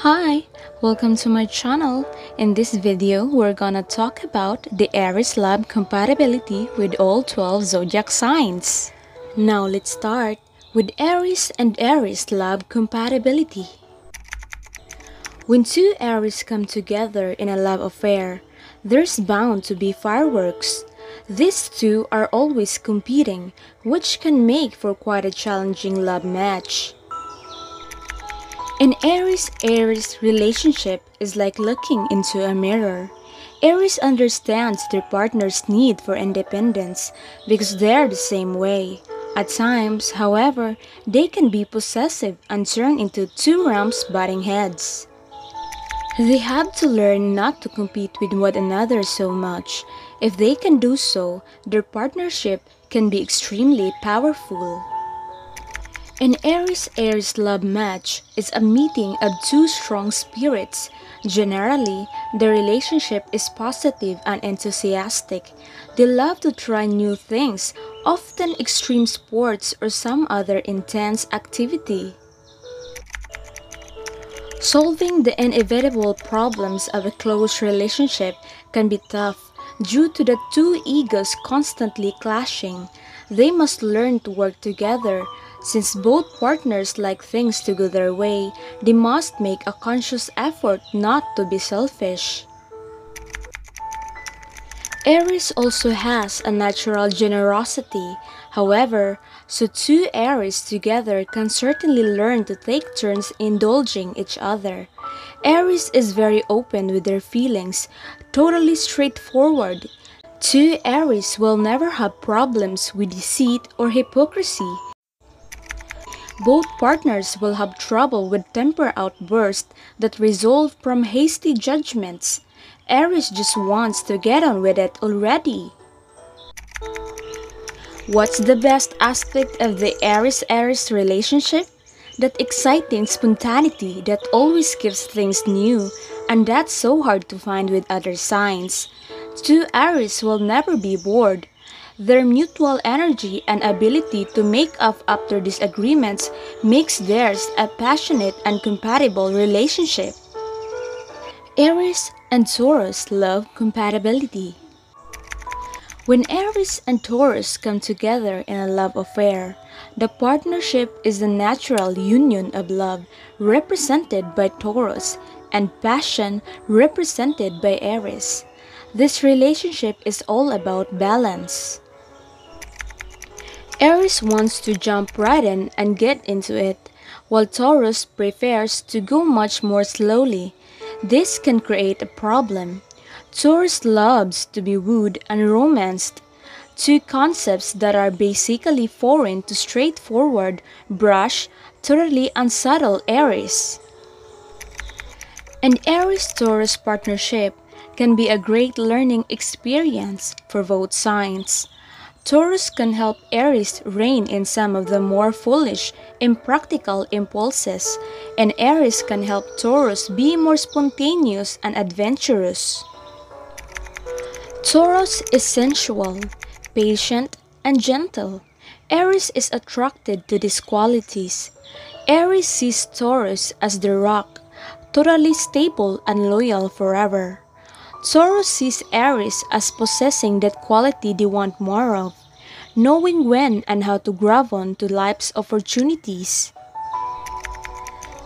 Hi, welcome to my channel. In this video, we're gonna talk about the Aries Love Compatibility with all 12 zodiac signs. Now let's start with Aries and Aries Love Compatibility. When two Aries come together in a love affair, there's bound to be fireworks. These two are always competing, which can make for quite a challenging love match. An Aries-Aries relationship is like looking into a mirror. Aries understands their partner's need for independence because they're the same way. At times, however, they can be possessive and turn into two realms butting heads. They have to learn not to compete with one another so much. If they can do so, their partnership can be extremely powerful. An Aries-Aries love match is a meeting of two strong spirits. Generally, the relationship is positive and enthusiastic. They love to try new things, often extreme sports or some other intense activity. Solving the inevitable problems of a close relationship can be tough due to the two egos constantly clashing. They must learn to work together. Since both partners like things to go their way, they must make a conscious effort not to be selfish. Aries also has a natural generosity. However, so two Aries together can certainly learn to take turns indulging each other. Aries is very open with their feelings, totally straightforward. Two Aries will never have problems with deceit or hypocrisy. Both partners will have trouble with temper outbursts that result from hasty judgments. Aries just wants to get on with it already. What's the best aspect of the Aries-Aries relationship? That exciting spontaneity that always gives things new, and that's so hard to find with other signs. Two Aries will never be bored. Their mutual energy and ability to make up after disagreements makes theirs a passionate and compatible relationship. Aries and Taurus love compatibility. When Aries and Taurus come together in a love affair, the partnership is the natural union of love represented by Taurus and passion represented by Aries. This relationship is all about balance. Aries wants to jump right in and get into it, while Taurus prefers to go much more slowly. This can create a problem. Taurus loves to be wooed and romanced, two concepts that are basically foreign to straightforward, brash, thoroughly unsubtle Aries. An Aries-Taurus partnership can be a great learning experience for both signs. Taurus can help Aries rein in some of the more foolish, impractical impulses, and Aries can help Taurus be more spontaneous and adventurous. Taurus is sensual, patient, and gentle. Aries is attracted to these qualities. Aries sees Taurus as the rock, totally stable and loyal forever. Taurus sees Aries as possessing that quality they want more of, knowing when and how to grab on to life's opportunities.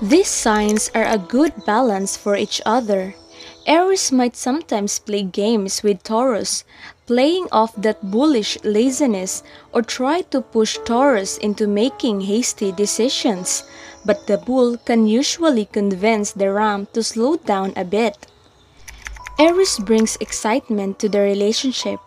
These signs are a good balance for each other. Aries might sometimes play games with Taurus, playing off that bullish laziness or try to push Taurus into making hasty decisions, but the bull can usually convince the ram to slow down a bit. Aries brings excitement to the relationship,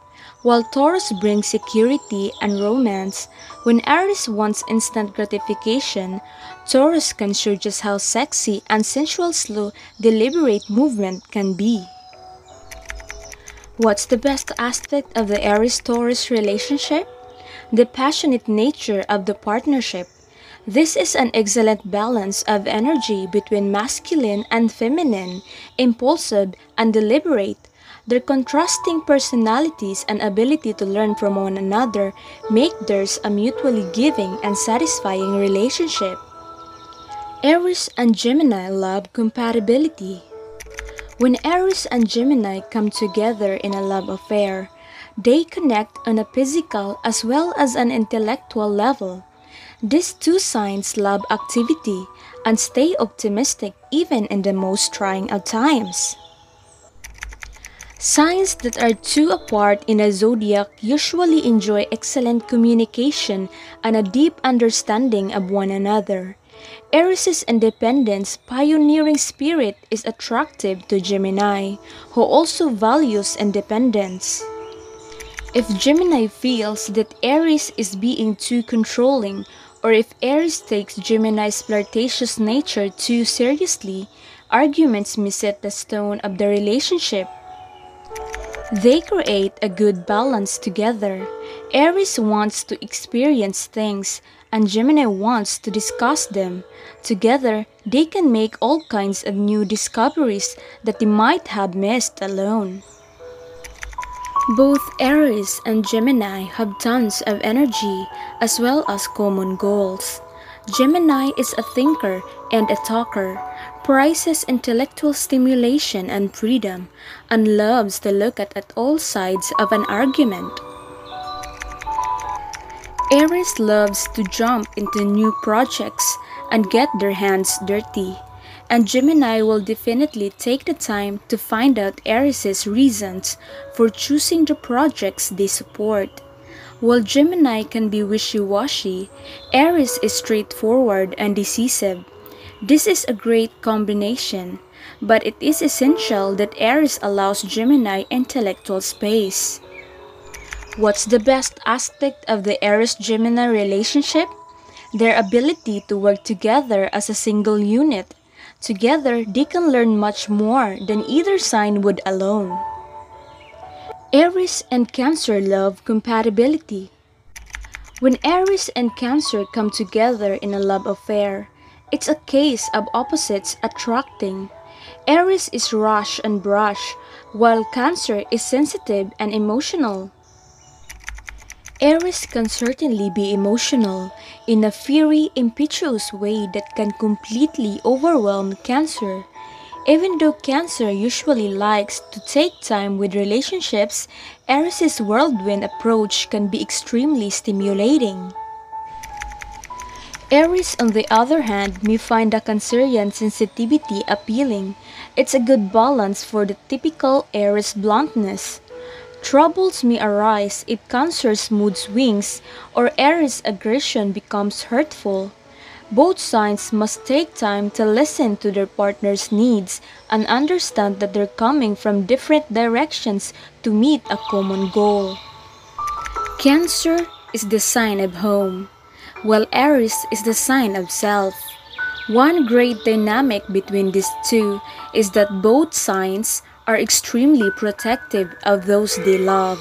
while Taurus brings security and romance. When Aries wants instant gratification, Taurus can show just how sexy and sensual slow, deliberate movement can be. What's the best aspect of the Aries-Taurus relationship? The passionate nature of the partnership. This is an excellent balance of energy between masculine and feminine, impulsive and deliberate. Their contrasting personalities and ability to learn from one another make theirs a mutually giving and satisfying relationship. Aries and Gemini love compatibility. When Aries and Gemini come together in a love affair, they connect on a physical as well as an intellectual level. These two signs love activity and stay optimistic even in the most trying of times. Signs that are two apart in a zodiac usually enjoy excellent communication and a deep understanding of one another. Aries' independence, pioneering spirit is attractive to Gemini, who also values independence. If Gemini feels that Aries is being too controlling, or if Aries takes Gemini's flirtatious nature too seriously, arguments may set the tone of the relationship. They create a good balance together. Aries wants to experience things, and Gemini wants to discuss them. Together, they can make all kinds of new discoveries that they might have missed alone. Both Aries and Gemini have tons of energy as well as common goals. Gemini is a thinker and a talker, prizes intellectual stimulation and freedom, and loves to look at all sides of an argument. Aries loves to jump into new projects and get their hands dirty, and Gemini will definitely take the time to find out Aries' reasons for choosing the projects they support. While Gemini can be wishy-washy, Aries is straightforward and decisive. This is a great combination, but it is essential that Aries allows Gemini intellectual space. What's the best aspect of the Aries-Gemini relationship? Their ability to work together as a single unit. Together, they can learn much more than either sign would alone. Aries and Cancer love compatibility. When Aries and Cancer come together in a love affair, it's a case of opposites attracting. Aries is rush and brush, while Cancer is sensitive and emotional. Aries can certainly be emotional in a fiery, impetuous way that can completely overwhelm Cancer. Even though Cancer usually likes to take time with relationships, Aries' whirlwind approach can be extremely stimulating. Aries, on the other hand, may find the Cancerian sensitivity appealing. It's a good balance for the typical Aries bluntness. Troubles may arise if Cancer's mood swings or Aries' aggression becomes hurtful. Both signs must take time to listen to their partner's needs and understand that they're coming from different directions to meet a common goal. Cancer is the sign of home, while Aries is the sign of self. One great dynamic between these two is that both signs are extremely protective of those they love.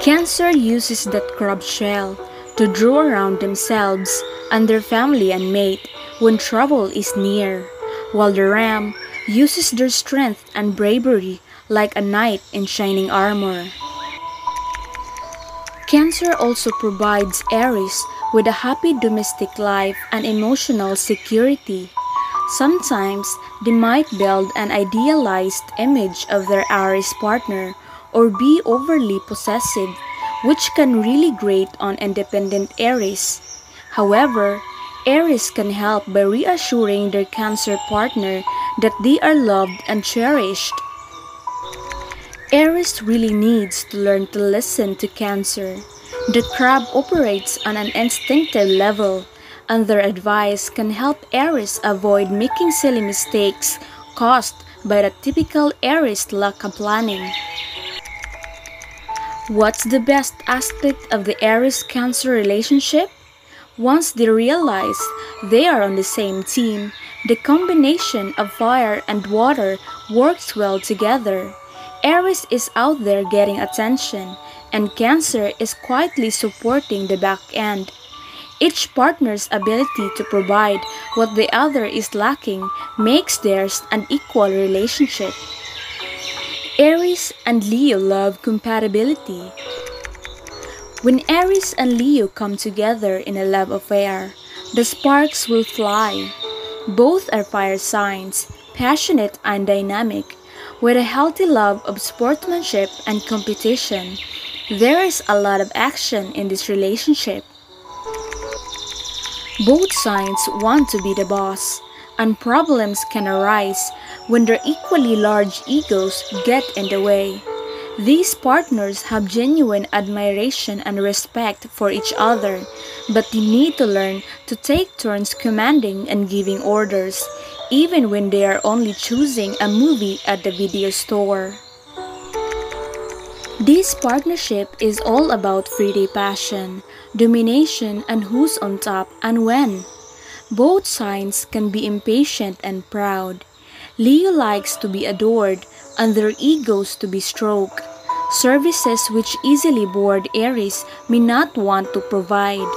Cancer uses that crab shell to draw around themselves and their family and mate when trouble is near, while the ram uses their strength and bravery like a knight in shining armor. Cancer also provides Aries with a happy domestic life and emotional security. Sometimes they might build an idealized image of their Aries partner or be overly possessive, which can really grate on independent Aries. However, Aries can help by reassuring their Cancer partner that they are loved and cherished. Aries really needs to learn to listen to Cancer. The crab operates on an instinctive level, and their advice can help Aries avoid making silly mistakes caused by the typical Aries lack of planning. What's the best aspect of the Aries-Cancer relationship? Once they realize they are on the same team, the combination of fire and water works well together. Aries is out there getting attention, and Cancer is quietly supporting the back end. Each partner's ability to provide what the other is lacking makes theirs an equal relationship. Aries and Leo love compatibility. When Aries and Leo come together in a love affair, the sparks will fly. Both are fire signs, passionate and dynamic, with a healthy love of sportsmanship and competition. There is a lot of action in this relationship. Both signs want to be the boss, and problems can arise when their equally large egos get in the way. These partners have genuine admiration and respect for each other, but they need to learn to take turns commanding and giving orders, even when they are only choosing a movie at the video store. This partnership is all about free-day passion, domination, and who's on top and when. Both signs can be impatient and proud. Leo likes to be adored and their egos to be stroked. Services which easily bored Aries may not want to provide.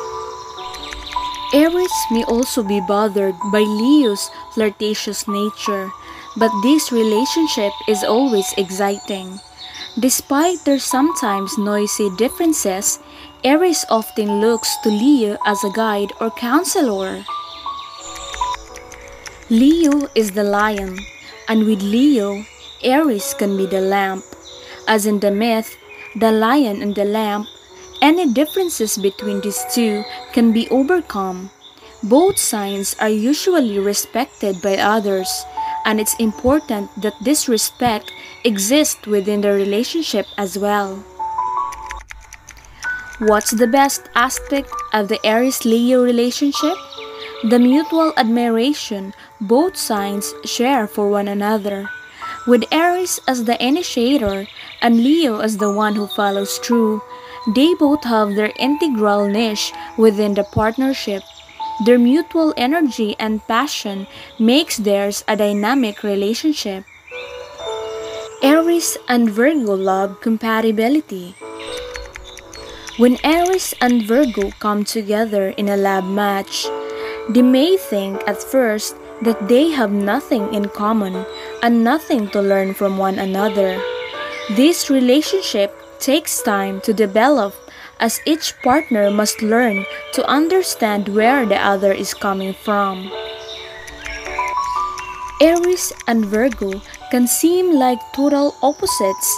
Aries may also be bothered by Leo's flirtatious nature, but this relationship is always exciting. Despite their sometimes noisy differences, Aries often looks to Leo as a guide or counselor. Leo is the lion, and with Leo, Aries can be the lamp. As in the myth, the lion and the lamp, any differences between these two can be overcome. Both signs are usually respected by others, and it's important that this respect exists within the relationship as well. What's the best aspect of the Aries-Leo relationship? The mutual admiration both signs share for one another. With Aries as the initiator and Leo as the one who follows through, they both have their integral niche within the partnership. Their mutual energy and passion makes theirs a dynamic relationship. Aries and Virgo love compatibility. When Aries and Virgo come together in a love match, they may think at first that they have nothing in common and nothing to learn from one another. This relationship takes time to develop as each partner must learn to understand where the other is coming from. Aries and Virgo can seem like total opposites.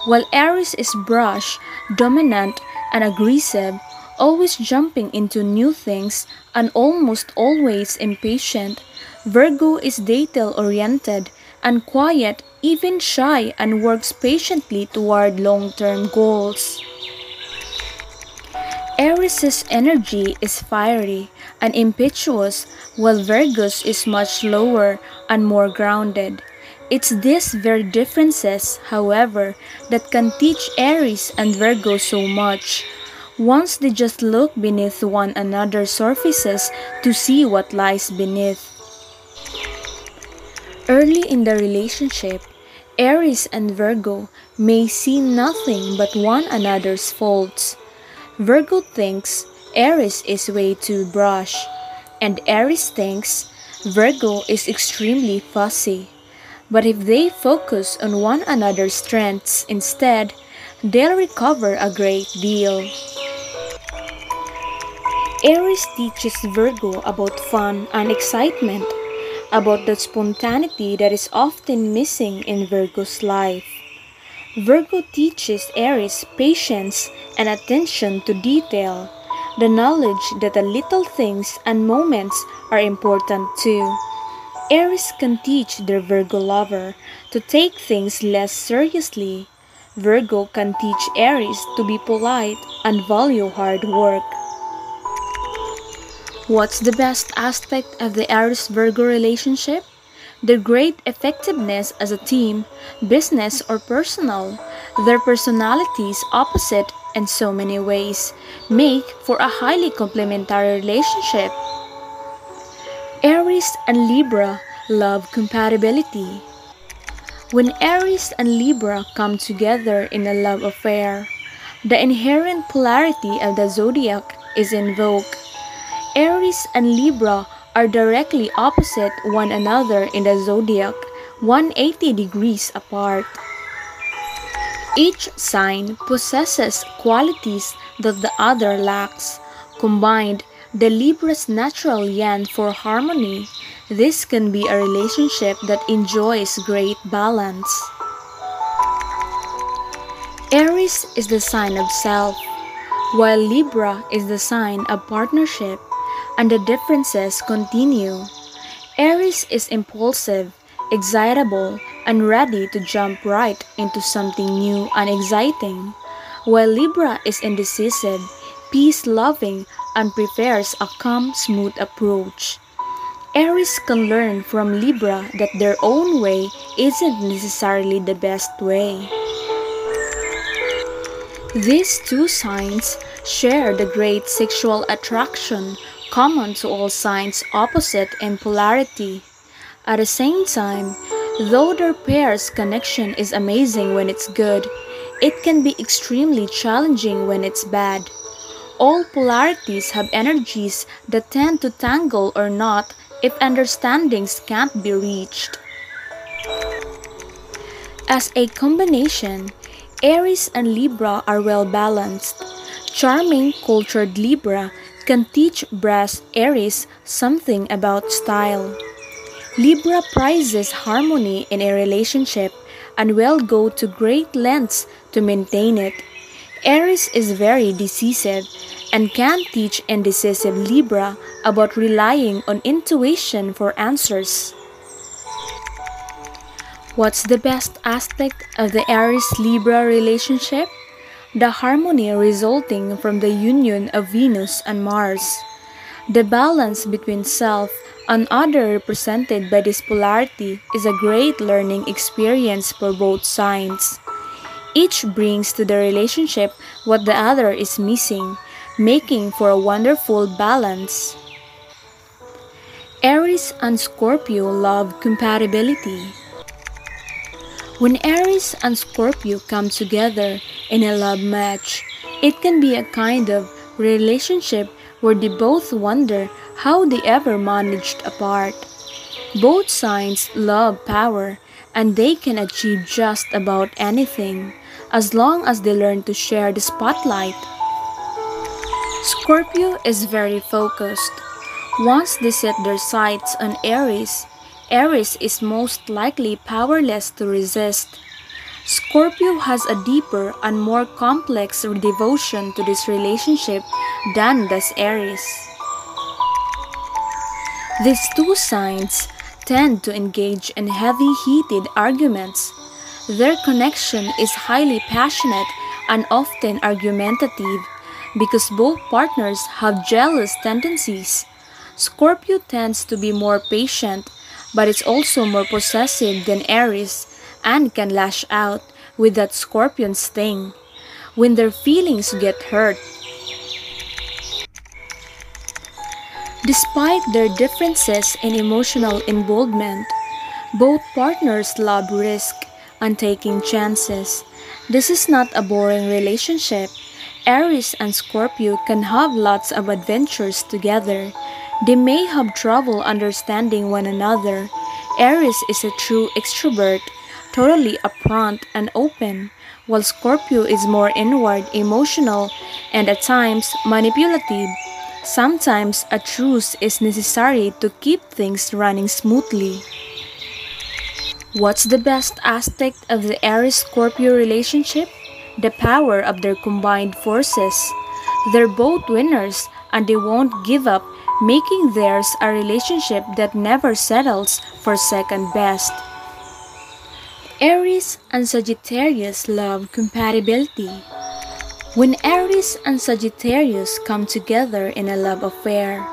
While Aries is brash, dominant, and aggressive, always jumping into new things and almost always impatient, Virgo is detail-oriented and quiet, even shy, and works patiently toward long-term goals. Aries' energy is fiery and impetuous, while Virgo's is much lower and more grounded. It's these very differences, however, that can teach Aries and Virgo so much. Once they just look beneath one another's surfaces to see what lies beneath. Early in the relationship, Aries and Virgo may see nothing but one another's faults. Virgo thinks Aries is way too brash, and Aries thinks Virgo is extremely fussy. But if they focus on one another's strengths instead, they'll recover a great deal. Aries teaches Virgo about fun and excitement, about the spontaneity that is often missing in Virgo's life. Virgo teaches Aries patience and attention to detail, the knowledge that the little things and moments are important too. Aries can teach their Virgo lover to take things less seriously. Virgo can teach Aries to be polite and value hard work. What's the best aspect of the Aries-Virgo relationship? Their great effectiveness as a team, business or personal. Their personalities opposite in so many ways make for a highly complementary relationship. Aries and Libra love compatibility. When Aries and Libra come together in a love affair, the inherent polarity of the zodiac is invoked. Aries and Libra are directly opposite one another in the zodiac, 180 degrees apart. Each sign possesses qualities that the other lacks. Combined, the Libra's natural yen for harmony, This can be a relationship that enjoys great balance. Aries is the sign of self, while Libra is the sign of partnership, and the differences continue. Aries is impulsive, excitable, and ready to jump right into something new and exciting, while Libra is indecisive, peace-loving, and prefers a calm, smooth approach. Aries can learn from Libra that their own way isn't necessarily the best way. These two signs share the great sexual attraction common to all signs opposite in polarity. At the same time, though their pair's connection is amazing when it's good, it can be extremely challenging when it's bad. All polarities have energies that tend to tangle or not if understandings can't be reached. As a combination, Aries and Libra are well balanced. Charming, cultured Libra can teach brass Aries something about style. Libra prizes harmony in a relationship and will go to great lengths to maintain it. Aries is very decisive and can teach indecisive Libra about relying on intuition for answers. What's the best aspect of the Aries-Libra relationship? The harmony resulting from the union of Venus and Mars. The balance between self and other represented by this polarity is a great learning experience for both signs. Each brings to the relationship what the other is missing, making for a wonderful balance. Aries and Scorpio love compatibility. When Aries and Scorpio come together in a love match, it can be a kind of relationship where they both wonder how they ever managed apart. Both signs love power, and they can achieve just about anything, as long as they learn to share the spotlight. Scorpio is very focused. Once they set their sights on Aries, Aries is most likely powerless to resist. Scorpio has a deeper and more complex devotion to this relationship than does Aries. These two signs tend to engage in heavy-heated arguments. Their connection is highly passionate and often argumentative because both partners have jealous tendencies. Scorpio tends to be more patient, but it's also more possessive than Aries and can lash out with that scorpion sting when their feelings get hurt. Despite their differences in emotional involvement, both partners love risk and taking chances. This is not a boring relationship. Aries and Scorpio can have lots of adventures together. They may have trouble understanding one another. Aries is a true extrovert, totally upfront and open, while Scorpio is more inward, emotional, and at times manipulative. Sometimes a truce is necessary to keep things running smoothly. What's the best aspect of the Aries-Scorpio relationship? The power of their combined forces. They're both winners and they won't give up, making theirs a relationship that never settles for second best. Aries and Sagittarius love compatibility. When Aries and Sagittarius come together in a love affair,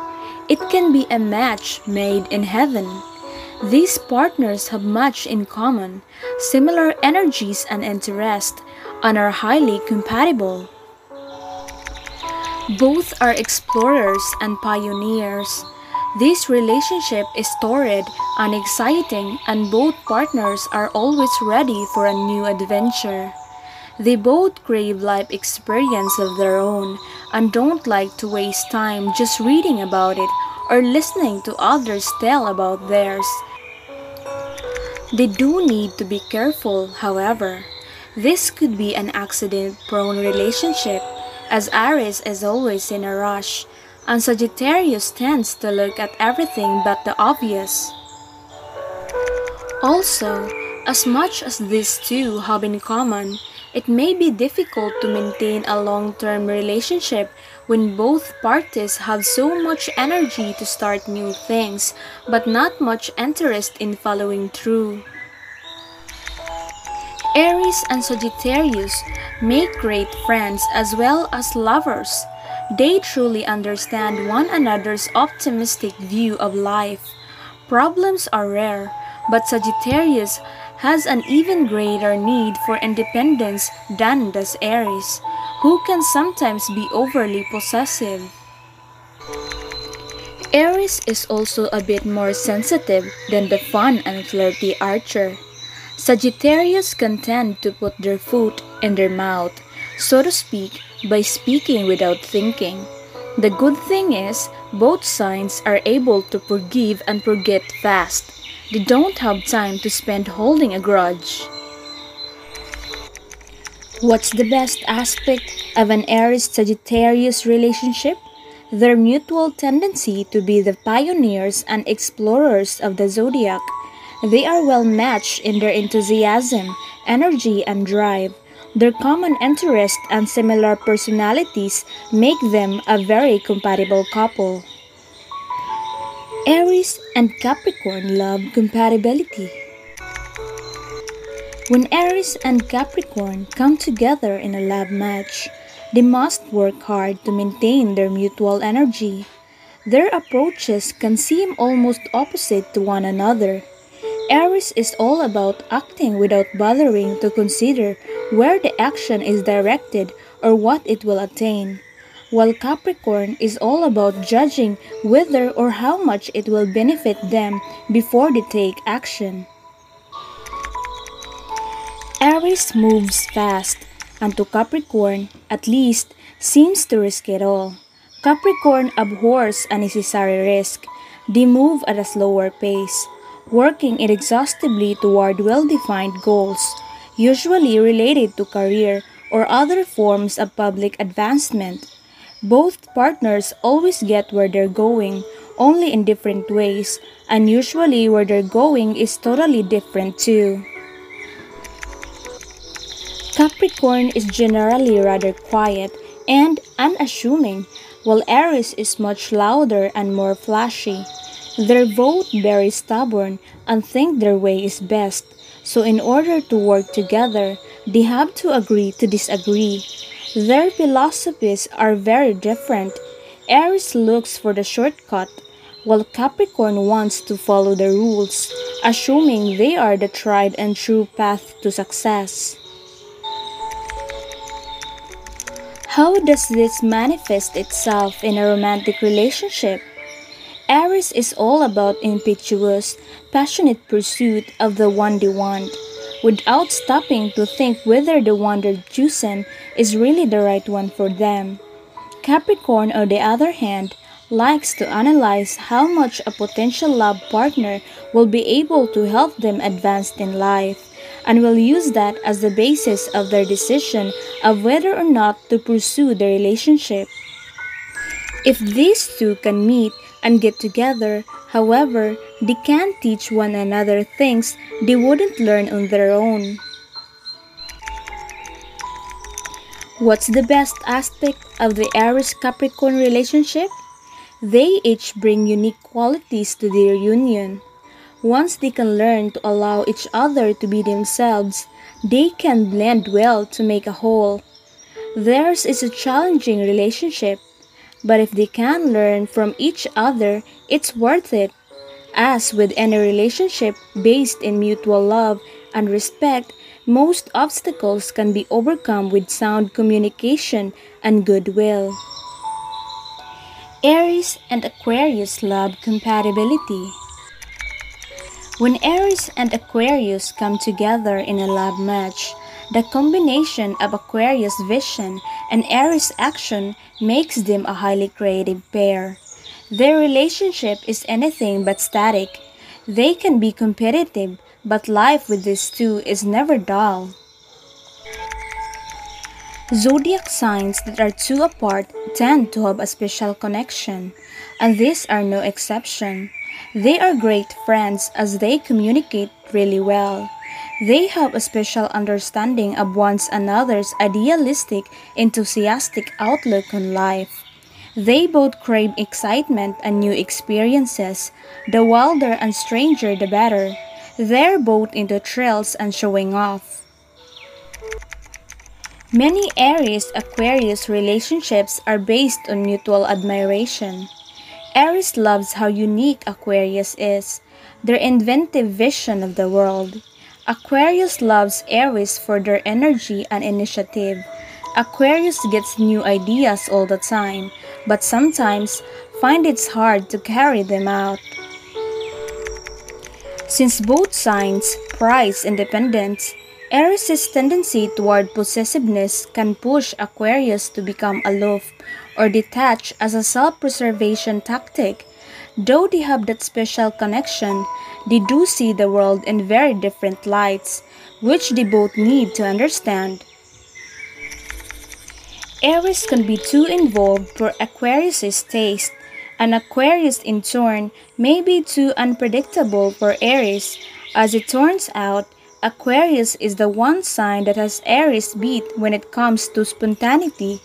it can be a match made in heaven. These partners have much in common, similar energies and interests, and are highly compatible. Both are explorers and pioneers. This relationship is torrid and exciting, and both partners are always ready for a new adventure. They both crave life experience of their own and don't like to waste time just reading about it or listening to others tell about theirs. They do need to be careful, however. This could be an accident-prone relationship, as Aries is always in a rush, and Sagittarius tends to look at everything but the obvious. Also, as much as these two have in common, it may be difficult to maintain a long-term relationship when both parties have so much energy to start new things, but not much interest in following through. Aries and Sagittarius make great friends as well as lovers. They truly understand one another's optimistic view of life. Problems are rare, but Sagittarius has an even greater need for independence than does Aries, who can sometimes be overly possessive. Aries is also a bit more sensitive than the fun and flirty Archer. Sagittarius can tend to put their foot in their mouth, so to speak, by speaking without thinking. The good thing is, both signs are able to forgive and forget fast. They don't have time to spend holding a grudge. What's the best aspect of an Aries-Sagittarius relationship? Their mutual tendency to be the pioneers and explorers of the zodiac. They are well matched in their enthusiasm, energy, and drive. Their common interests and similar personalities make them a very compatible couple. Aries and Capricorn love compatibility. When Aries and Capricorn come together in a love match, they must work hard to maintain their mutual energy. Their approaches can seem almost opposite to one another. Aries is all about acting without bothering to consider where the action is directed or what it will attain, while Capricorn is all about judging whether or how much it will benefit them before they take action. Aries moves fast, and to Capricorn, at least, seems to risk it all. Capricorn abhors unnecessary risk. They move at a slower pace, working inexhaustibly toward well-defined goals, usually related to career or other forms of public advancement. Both partners always get where they're going, only in different ways, and usually where they're going is totally different too. Capricorn is generally rather quiet and unassuming, while Aries is much louder and more flashy. They're both very stubborn and think their way is best, so in order to work together, they have to agree to disagree. Their philosophies are very different. Aries looks for the shortcut, while Capricorn wants to follow the rules, assuming they are the tried and true path to success. How does this manifest itself in a romantic relationship? Aries is all about impetuous, passionate pursuit of the one they want, without stopping to think whether the one they're choosing is really the right one for them. Capricorn, on the other hand, likes to analyze how much a potential love partner will be able to help them advance in life, and will use that as the basis of their decision of whether or not to pursue the relationship. If these two can meet and get together, however, they can't teach one another things they wouldn't learn on their own. What's the best aspect of the Aries-Capricorn relationship? They each bring unique qualities to their union. Once they can learn to allow each other to be themselves, they can blend well to make a whole. Theirs is a challenging relationship, but if they can learn from each other, it's worth it. As with any relationship based in mutual love and respect, most obstacles can be overcome with sound communication and goodwill. Aries and Aquarius love compatibility. When Aries and Aquarius come together in a love match, the combination of Aquarius vision and Aries action makes them a highly creative pair. Their relationship is anything but static. They can be competitive, but life with these two is never dull. Zodiac signs that are two apart tend to have a special connection, and these are no exception. They are great friends as they communicate really well. They have a special understanding of one another's idealistic, enthusiastic outlook on life. They both crave excitement and new experiences. The wilder and stranger the better. They're both into thrills and showing off. Many Aries-Aquarius relationships are based on mutual admiration. Aries loves how unique Aquarius is, their inventive vision of the world. Aquarius loves Aries for their energy and initiative. Aquarius gets new ideas all the time, but sometimes find it's hard to carry them out. Since both signs prize independence, Aries' tendency toward possessiveness can push Aquarius to become aloof or detached as a self-preservation tactic. Though they have that special connection, they do see the world in very different lights, which they both need to understand. Aries can be too involved for Aquarius' taste, and Aquarius in turn may be too unpredictable for Aries. As it turns out, Aquarius is the one sign that has Aries beat when it comes to spontaneity.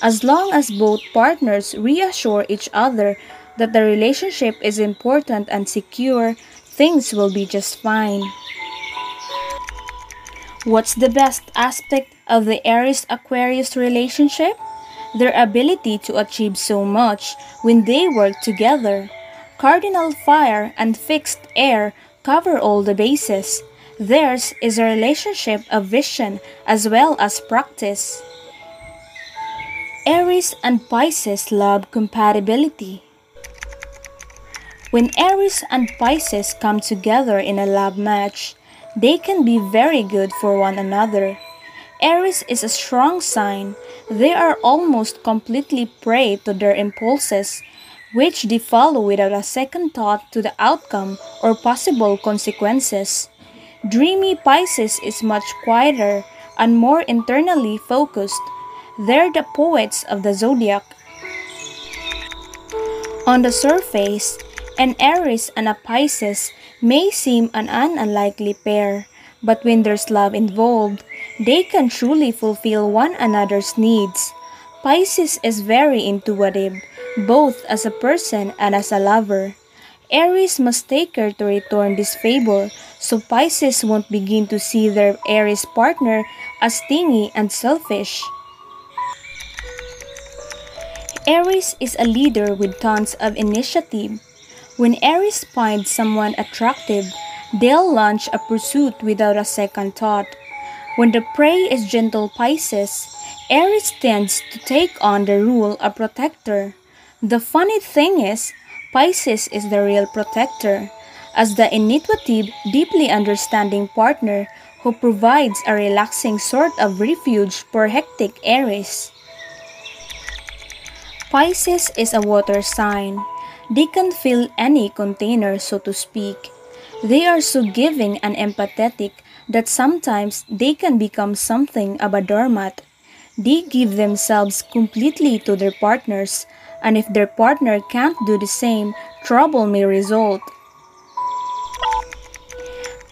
As long as both partners reassure each other that the relationship is important and secure, things will be just fine. What's the best aspect of the Aries-Aquarius relationship? Their ability to achieve so much when they work together. Cardinal fire and fixed air cover all the bases. Theirs is a relationship of vision as well as practice. Aries and Pisces love compatibility. When Aries and Pisces come together in a love match, they can be very good for one another. Aries is a strong sign. They are almost completely prey to their impulses, which they follow without a second thought to the outcome or possible consequences. Dreamy Pisces is much quieter and more internally focused. They're the poets of the zodiac. On the surface, an Aries and a Pisces may seem an unlikely pair, but when there's love involved, they can truly fulfill one another's needs. Pisces is very intuitive, both as a person and as a lover. Aries must take care to return this favor, so Pisces won't begin to see their Aries partner as stingy and selfish. Aries is a leader with tons of initiative. When Aries finds someone attractive, they'll launch a pursuit without a second thought. When the prey is gentle Pisces, Aries tends to take on the role of protector. The funny thing is, Pisces is the real protector, as the intuitive, deeply understanding partner who provides a relaxing sort of refuge for hectic Aries. Pisces is a water sign. They can fill any container, so to speak. They are so giving and empathetic that sometimes they can become something of a doormat. They give themselves completely to their partners, and if their partner can't do the same, trouble may result.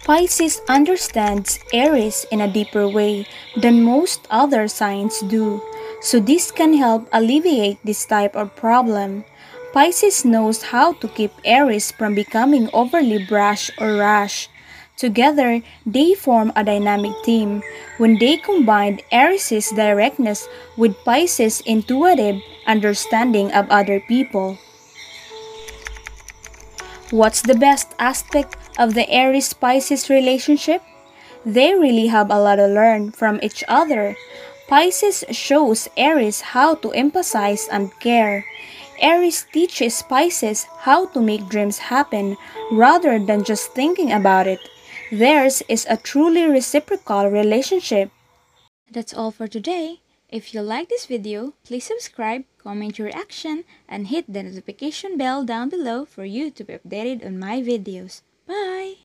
Pisces understands Aries in a deeper way than most other signs do, so this can help alleviate this type of problem. Pisces knows how to keep Aries from becoming overly brash or rash. Together, they form a dynamic team. When they combine Aries' directness with Pisces' intuitive understanding of other people. What's the best aspect of the Aries-Pisces relationship? They really have a lot to learn from each other. Pisces shows Aries how to emphasize and care. Aries teaches Pisces how to make dreams happen rather than just thinking about it. Theirs is a truly reciprocal relationship. That's all for today. If you like this video, please subscribe, comment your reaction, and hit the notification bell down below for you to be updated on my videos. Bye!